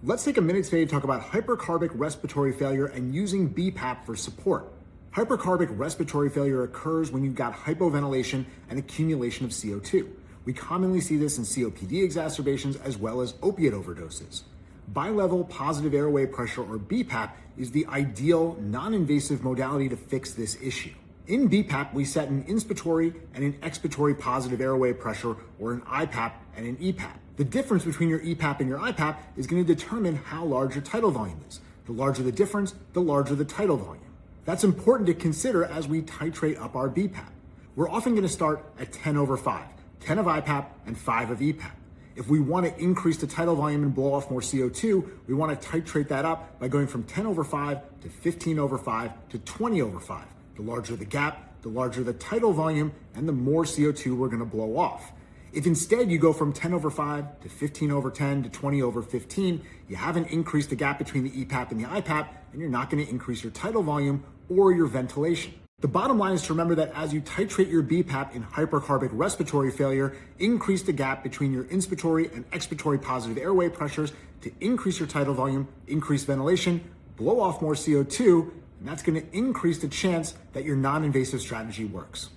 Let's take a minute today to talk about hypercarbic respiratory failure and using BPAP for support. Hypercarbic respiratory failure occurs when you've got hypoventilation and accumulation of CO2. We commonly see this in COPD exacerbations as well as opiate overdoses. Bilevel positive airway pressure, or BPAP, is the ideal non-invasive modality to fix this issue. In BPAP, we set an inspiratory and an expiratory positive airway pressure, or an IPAP and an EPAP. The difference between your EPAP and your IPAP is going to determine how large your tidal volume is. The larger the difference, the larger the tidal volume. That's important to consider as we titrate up our BPAP. We're often going to start at 10/5, 10 of IPAP and 5 of EPAP. If we want to increase the tidal volume and blow off more CO2, we want to titrate that up by going from 10/5 to 15/5 to 20/5. The larger the gap, the larger the tidal volume, and the more CO2 we're going to blow off. If instead you go from 10/5 to 15/10 to 20/15, you haven't increased the gap between the EPAP and the IPAP, and you're not going to increase your tidal volume or your ventilation. The bottom line is to remember that as you titrate your BPAP in hypercarbic respiratory failure, increase the gap between your inspiratory and expiratory positive airway pressures to increase your tidal volume, increase ventilation, blow off more CO2, and that's going to increase the chance that your non-invasive strategy works.